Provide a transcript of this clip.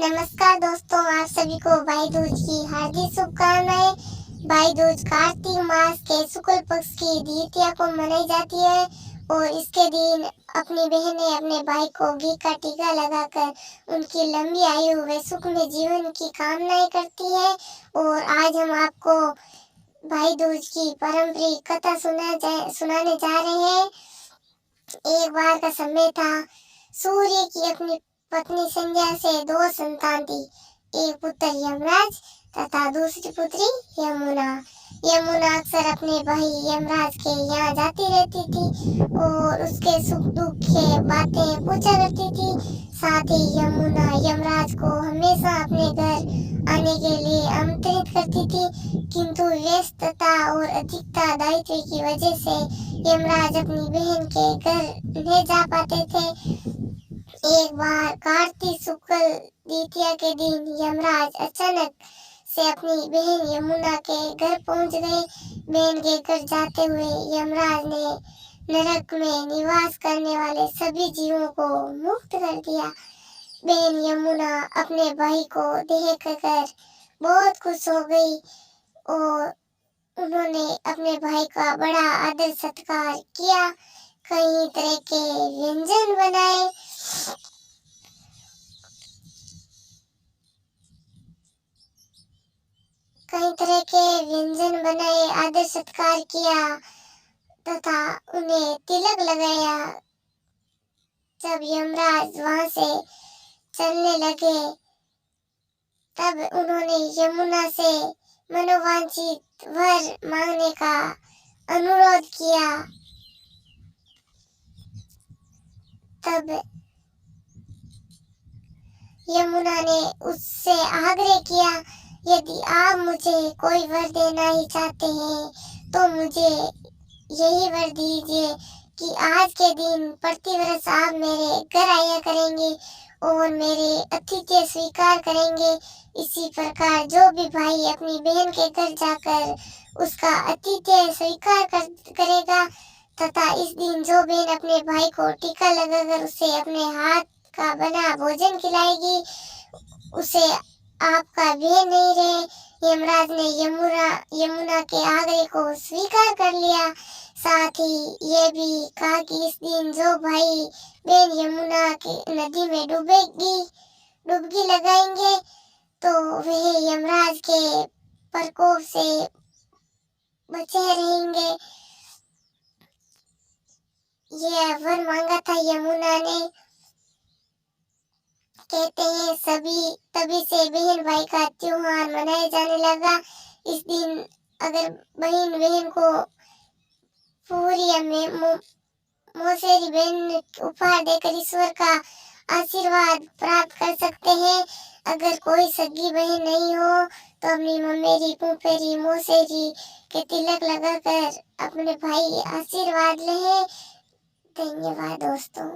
नमस्कार दोस्तों, आप सभी को भाई दूज की हार्दिक शुभकामनाएं। भाई दूज कार्तिक मास के शुक्ल पक्ष की द्वितीया को मनाई जाती है और इसके दिन अपनी बहनें अपने भाई को घी का टीका लगाकर उनकी लंबी आयु व सुखमय जीवन की कामनाएं करती है। और आज हम आपको भाई दूज की पारंपरिक कथा सुनाने जा रहे हैं। एक बार का समय था। सूर्य की अपनी पत्नी संध्या से दो संतान थी। एक पुत्र यमराज तथा दूसरी पुत्री यमुना। यमुना अक्सर अपने भाई यमराज के यहाँ जाती रहती थी और उसके सुख दुख के बातें पूछा करती थी। साथ ही यमुना यमराज को हमेशा अपने घर आने के लिए आमंत्रित करती थी, किंतु व्यस्तता और अधिकता दायित्व की वजह से यमराज अपनी बहन के घर नहीं जा पाते थे। एक बार कार्तिक शुक्ल द्वितीया के दिन यमराज अचानक से अपनी बहन यमुना के घर पहुंच गए। बहन के घर जाते हुए यमराज ने नरक में निवास करने वाले सभी जीवों को मुक्त कर दिया। बहन यमुना अपने भाई को देखकर बहुत खुश हो गई और उन्होंने अपने भाई का बड़ा आदर सत्कार किया। कई तरह के व्यंजन बनाए, आदर सत्कार किया तथा उन्हें तिलक लगाया। जब यमराज वहां से चलने लगे तब उन्होंने यमुना से मनोवांछित वर मांगने का अनुरोध किया। तब यमुना ने उससे आग्रह किया, यदि आप मुझे कोई वर देना ही चाहते हैं तो मुझे यही वर दीजिए कि आज के दिन प्रतिवर्ष आप मेरे घर आया करेंगे और मेरे आतिथ्य स्वीकार करेंगे। इसी प्रकार जो भी भाई अपनी बहन के घर जाकर उसका आतिथ्य स्वीकार करेगा तथा इस दिन जो बहन अपने भाई को टीका लगाकर उसे अपने हाथ का बना भोजन खिलाएगी, उसे आपका भेद नहीं रहे। यमराज ने यमुना के आग्रह को स्वीकार कर लिया। साथ ही ये भी कहा कि इस दिन जो भाई बहन यमुना के नदी में डुबकी लगाएंगे तो वह यमराज के प्रकोप से बचे रहेंगे। यह वर मांगा था यमुना ने। कहते हैं तभी से बहन भाई का त्योहार मनाया जाने लगा। इस दिन अगर बहन को पूरी मौसेरी बहन उपहार देकर ईश्वर का आशीर्वाद प्राप्त कर सकते हैं। अगर कोई सगी बहन नहीं हो तो अपनी ममेरी पुपेरी मौसेरी के तिलक लगाकर अपने भाई आशीर्वाद लें। धन्यवाद दोस्तों।